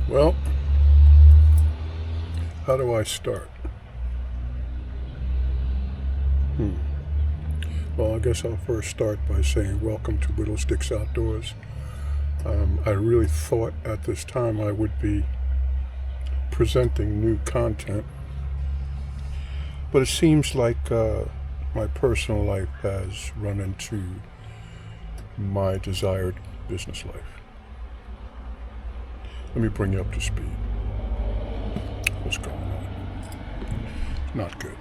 Well, how do I start? Hmm. Well, I guess I'll first start by saying welcome to Whittle Sticks Outdoors. I really thought at this time I would be presenting new content, but it seems like my personal life has run into my desired business life. Let me bring you up to speed. What's going on? Not good.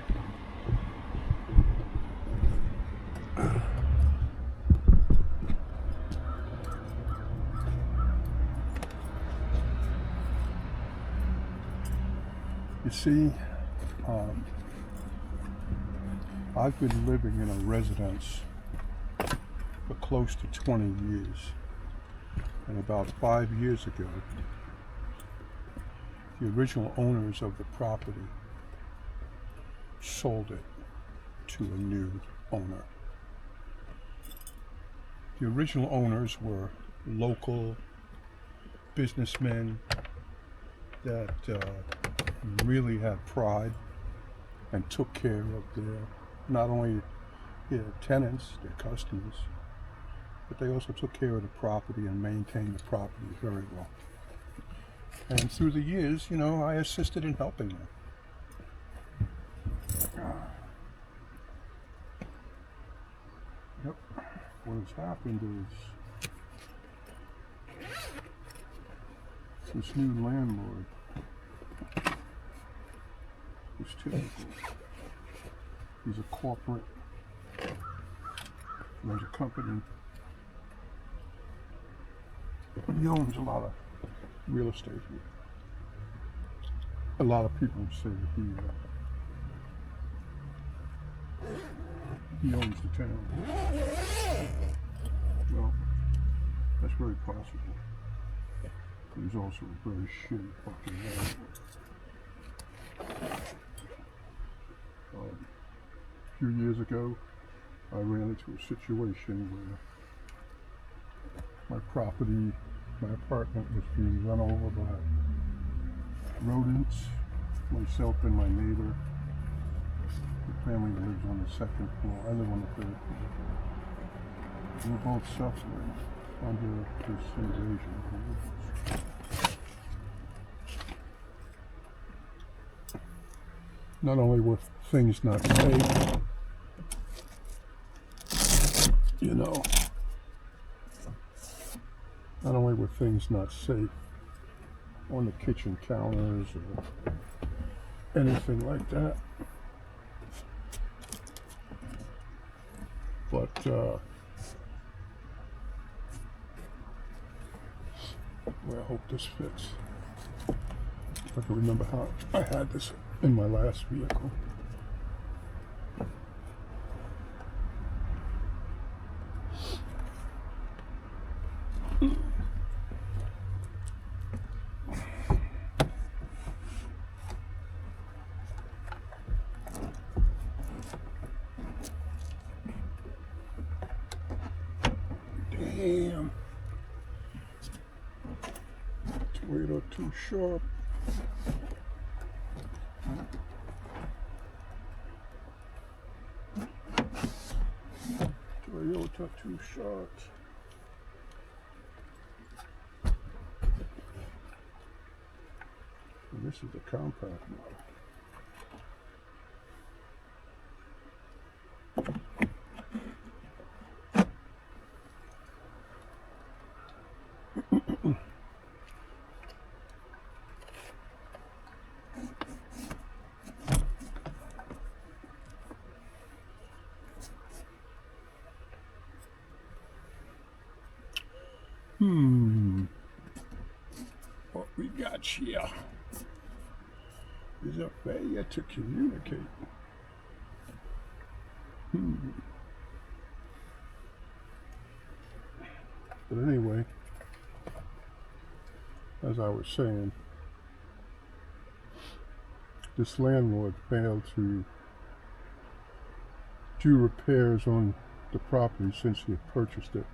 You see, I've been living in a residence for close to 20 years. And about 5 years ago, the original owners of the property sold it to a new owner. The original owners were local businessmen that really had pride and took care of not only their tenants, their customers, but they also took care of the property and maintained the property very well. And through the years, I assisted in helping them. Yep. What has happened is this new landlord is typical. He's a corporate, runs a company. He owns a lot of real estate here. A lot of people say he owns the town. Well, that's very possible. He's also a very shitty fucking landlord. A few years ago, I ran into a situation where my apartment was being run over by rodents. Myself and my neighbor, the family lives on the second floor. I live on the third floor. We're both suffering under this invasion. Not only were things not safe, not only were things not safe on the kitchen counters or anything like that, but well, I hope this fits. If I can remember how I had this in my last vehicle. Damn. Tomato too sharp. Toyota too short. And this is the compact model. What we got here is a failure to communicate. But anyway, as I was saying, this landlord failed to do repairs on the property since he had purchased it,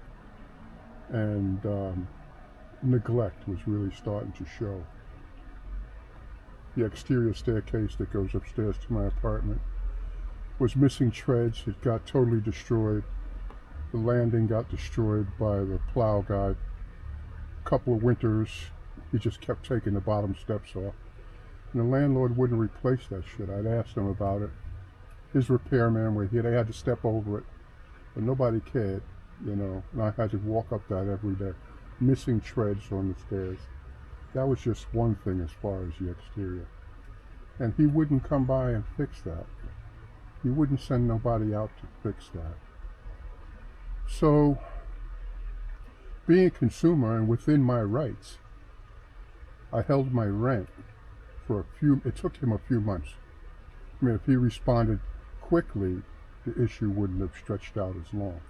and neglect was really starting to show. the exterior staircase that goes upstairs to my apartment was missing treads. It got totally destroyed. The landing got destroyed by the plow guy. A couple of winters, he just kept taking the bottom steps off. And the landlord wouldn't replace that shit. I'd asked him about it. His repairman were here. They had to step over it, but nobody cared, you know. And I had to walk up that every day. Missing treads on the stairs. That was just one thing as far as the exterior. And he wouldn't come by and fix that. He wouldn't send nobody out to fix that. So, being a consumer and within my rights, I held my rent for it took him a few months. I mean, if he responded quickly, the issue wouldn't have stretched out as long.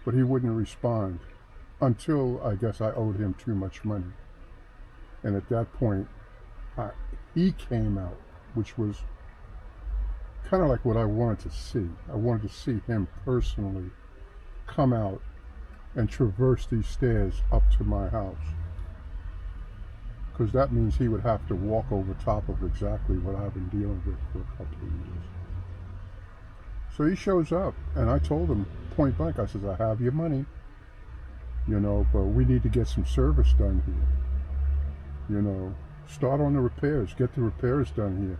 But he wouldn't respond until I guess I owed him too much money. And at that point, he came out, which was kind of like what I wanted to see. I wanted to see him personally come out and traverse these stairs up to my house. Because that means he would have to walk over top of exactly what I've been dealing with for a couple of years. So he shows up, and I told him point blank, I says, I have your money, you know, but we need to get some service done here. You know, start on the repairs, get the repairs done here.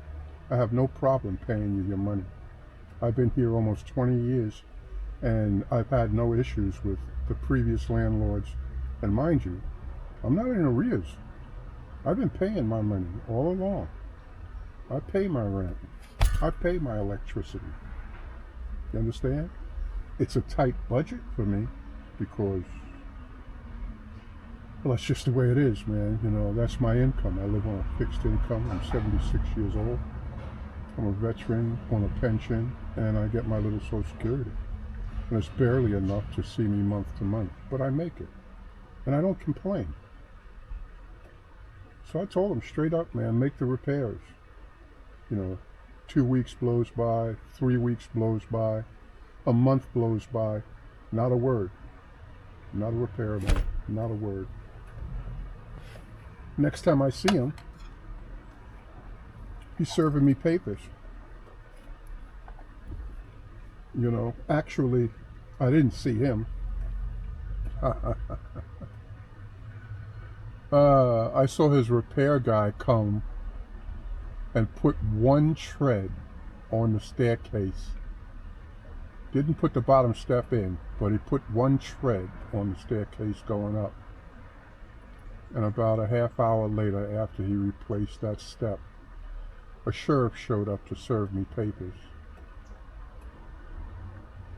I have no problem paying you your money. I've been here almost 20 years, and I've had no issues with the previous landlords. And mind you, I'm not in arrears. I've been paying my money all along. I pay my rent. I pay my electricity. You understand? It's a tight budget for me because, well, that's just the way it is, man. You know, that's my income. I live on a fixed income. I'm 76 years old. I'm a veteran on a pension, and I get my little Social Security. And it's barely enough to see me month to month, but I make it. And I don't complain. So I told him straight up, man, make the repairs. You know, 2 weeks blows by, 3 weeks blows by, a month blows by, not a word. Not a repairman, not a word. Next time I see him, he's serving me papers. You know, actually, I didn't see him. I saw his repair guy come and put one tread on the staircase. Didn't put the bottom step in, but he put one tread on the staircase going up. And about a half hour later, after he replaced that step, a sheriff showed up to serve me papers.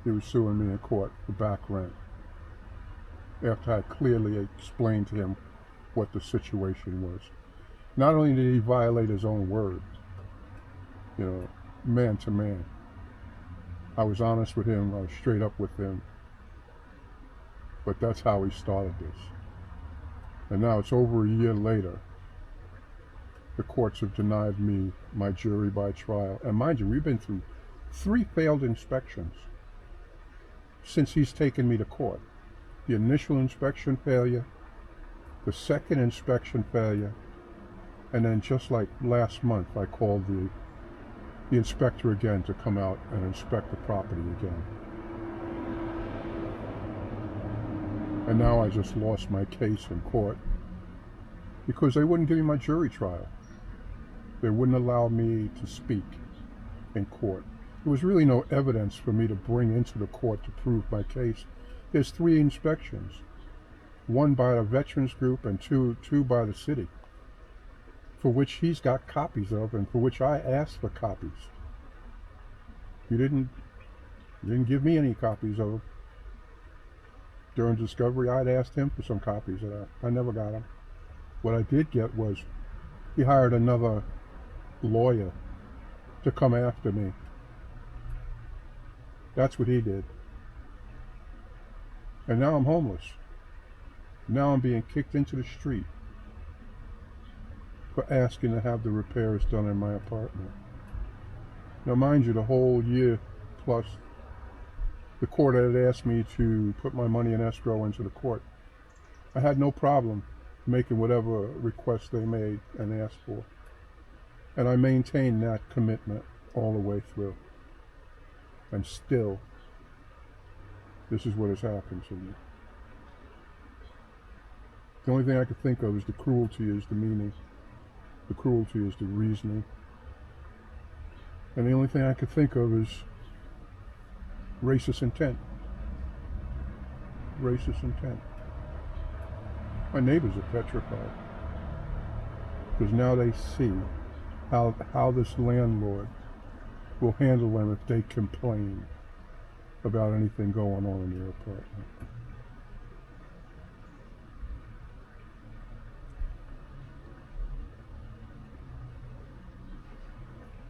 He was suing me in court for back rent, after I clearly explained to him what the situation was. Not only did he violate his own word, you know, man to man. I was honest with him, I was straight up with him. But that's how he started this. And now it's over a year later. The courts have denied me my jury by trial. And mind you, we've been through 3 failed inspections since he's taken me to court. The initial inspection failure, the second inspection failure, and then just like last month, I called the inspector again to come out and inspect the property again. And now I just lost my case in court because they wouldn't give me my jury trial. They wouldn't allow me to speak in court. There was really no evidence for me to bring into the court to prove my case. There's 3 inspections, 1 by a veterans group and two by the city, for which he's got copies of and for which I asked for copies. You didn't give me any copies of them. During discovery, I'd asked him for some copies of that. I never got them. What I did get was he hired another lawyer to come after me. That's what he did. And now I'm homeless. Now I'm being kicked into the street for asking to have the repairs done in my apartment. Now mind you, the whole year plus, the court had asked me to put my money in escrow into the court. I had no problem making whatever requests they made and asked for. And I maintained that commitment all the way through. And still, this is what has happened to me. The only thing I could think of is the cruelty is the meaning. The cruelty is the reasoning. And the only thing I could think of is racist intent. Racist intent. My neighbors are petrified. Because now they see how this landlord will handle them if they complain about anything going on in their apartment.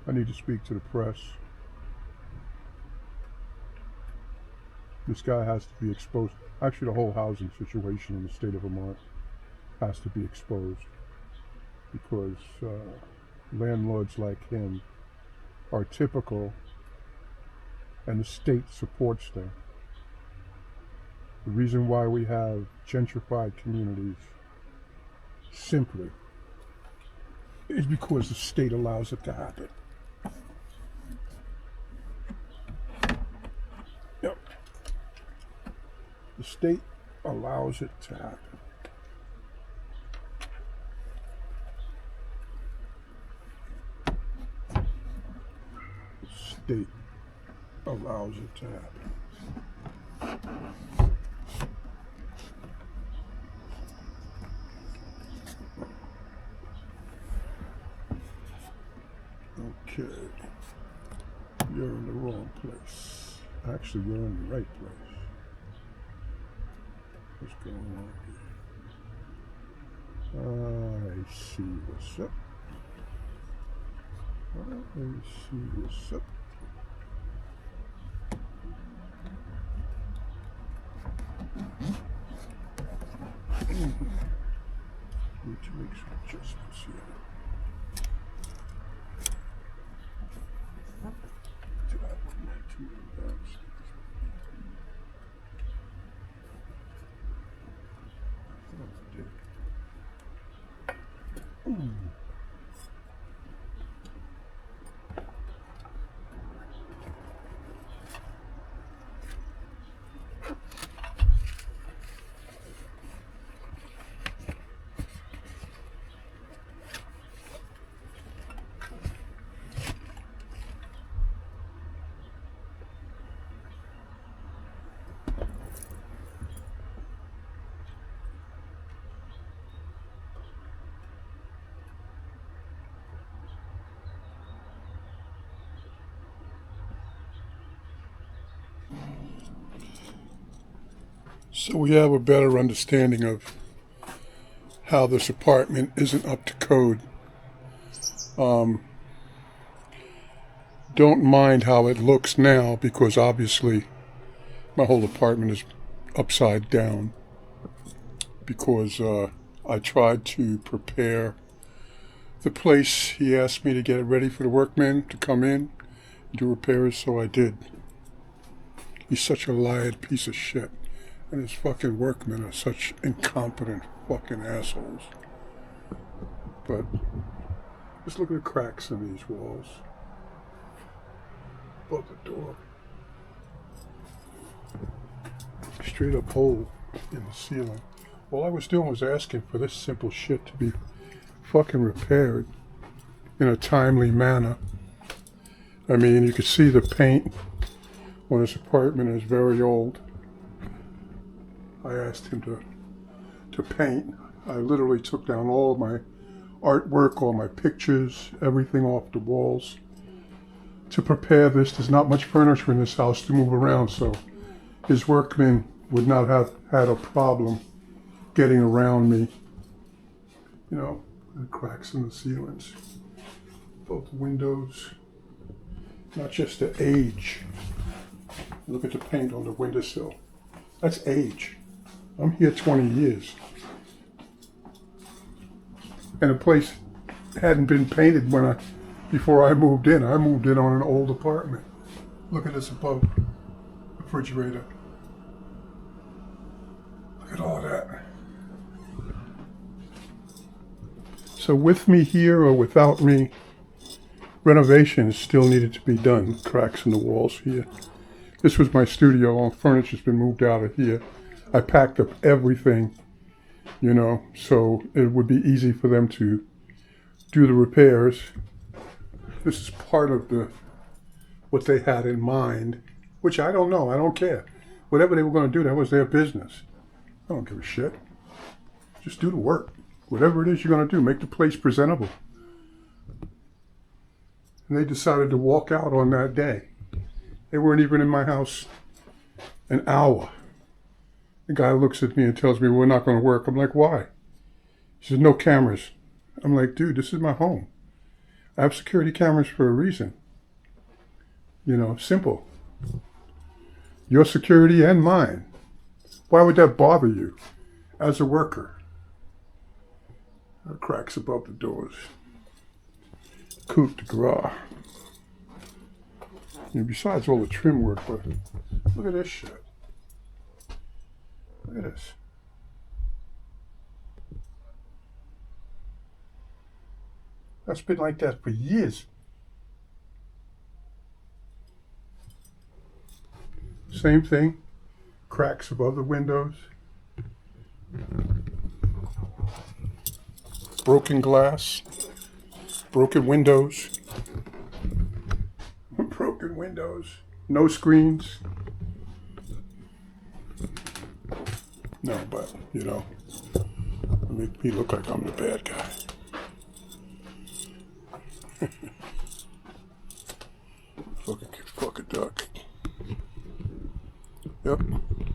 I need to speak to the press. This guy has to be exposed. Actually, the whole housing situation in the state of Vermont has to be exposed because landlords like him are typical and the state supports them. The reason why we have gentrified communities simply is because the state allows it to happen. Yep. The state allows it to happen. State allows it to happen. Okay, you're in the wrong place. Actually, you're in the right place. What's going on here? I see what's up. I see what's up. Need to make some adjustments here. So we have a better understanding of how this apartment isn't up to code. Don't mind how it looks now because obviously my whole apartment is upside down because I tried to prepare the place. He asked me to get it ready for the workmen to come in and do repairs, so I did. He's such a lied piece of shit. And his fucking workmen are such incompetent fucking assholes. But just look at the cracks in these walls. Above the door. Straight up hole in the ceiling. All I was doing was asking for this simple shit to be fucking repaired in a timely manner. I mean, you could see the paint on this apartment is very old. I asked him to paint. I literally took down all my artwork, all my pictures, everything off the walls to prepare this. There's not much furniture in this house to move around, so his workmen would not have had a problem getting around me. You know, the cracks in the ceilings, both windows, not just the age. Look at the paint on the windowsill. That's age. I'm here 20 years. And the place hadn't been painted before I moved in. I moved in on an old apartment. Look at this above refrigerator. Look at all that. So with me here or without me, renovations still needed to be done. Cracks in the walls here. This was my studio. All furniture's been moved out of here. I packed up everything, so it would be easy for them to do the repairs. This is part of what they had in mind, which I don't know. I don't care. Whatever they were going to do, that was their business. I don't give a shit. Just do the work. Whatever it is you're going to do, make the place presentable. And they decided to walk out on that day. They weren't even in my house an hour. The guy looks at me and tells me, we're not going to work. I'm like, why? He says, no cameras. I'm like, dude, this is my home. I have security cameras for a reason. Simple. Your security and mine. Why would that bother you as a worker? There are cracks above the doors. Coup de grace. Besides all the trim work, but look at this shit. Look at this. That's been like that for years. Same thing. Cracks above the windows. Broken glass. Broken windows. Broken windows. No screens. No, but, make me look like I'm the bad guy. Fucking duck. Yep.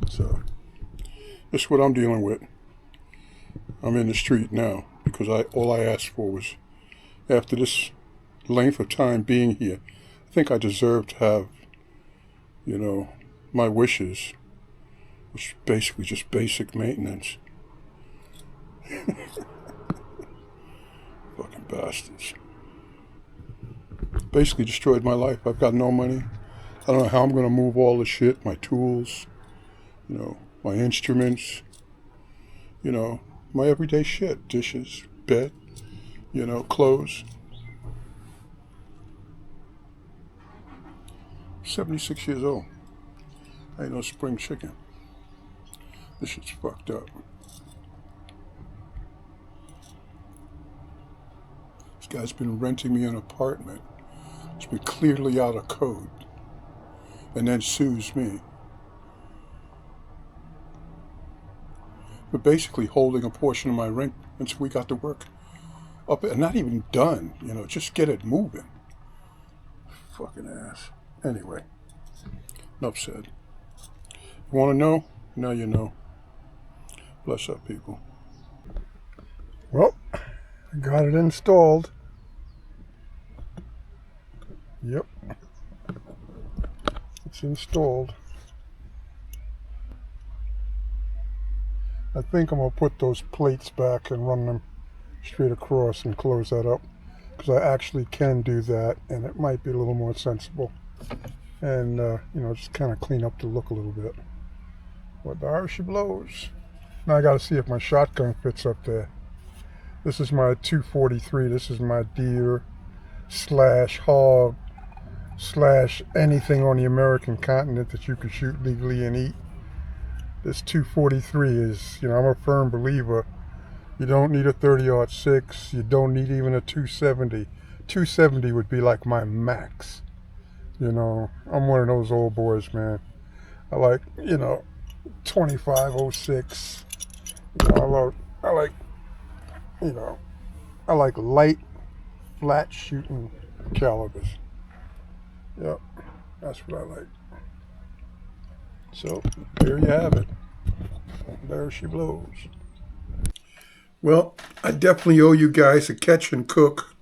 So, this is what I'm dealing with. I'm in the street now because all I asked for was, after this length of time being here, I think I deserve to have, my wishes, which is basically just basic maintenance. Fucking bastards. Basically destroyed my life. I've got no money. I don't know how I'm going to move all the shit, my tools, my instruments, my everyday shit, dishes, bed, clothes. 76 years old. I ain't no spring chicken. This shit's fucked up. This guy's been renting me an apartment. It's been clearly out of code. And then sues me. But basically holding a portion of my rent until we got to work up, and not even done, just get it moving. Fucking ass. Anyway, enough said. You want to know? Now you know. Bless up, people. Well, I got it installed. Yep. It's installed. I think I'm going to put those plates back and run them straight across and close that up, because I actually can do that, and it might be a little more sensible. And, just kind of clean up the look a little bit. But there she blows. Now I got to see if my shotgun fits up there. This is my 243. This is my deer / hog / anything on the American continent that you can shoot legally and eat. This 243 is, I'm a firm believer. You don't need a 30-06. You don't need even a 270. 270 would be like my max. I'm one of those old boys, man. I like, 25-06. I like light, flat shooting calibers. Yep, that's what I like. So, there you have it. There she blows. Well, I definitely owe you guys a catch and cook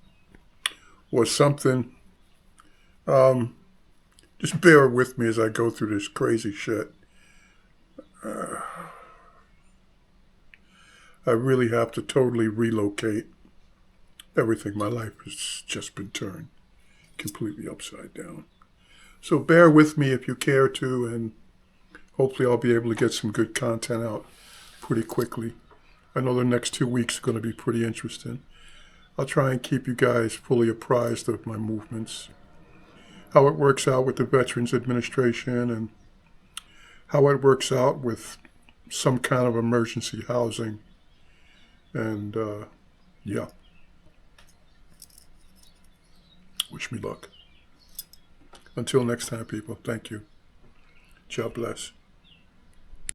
or something. Just bear with me as I go through this crazy shit. I really have to totally relocate everything. My life has just been turned completely upside down. So bear with me if you care to, and hopefully I'll be able to get some good content out pretty quickly. I know the next 2 weeks are going to be pretty interesting. I'll try and keep you guys fully apprised of my movements, how it works out with the Veterans Administration, and how it works out with some kind of emergency housing. And yeah, wish me luck. Until next time, people, thank you. God bless.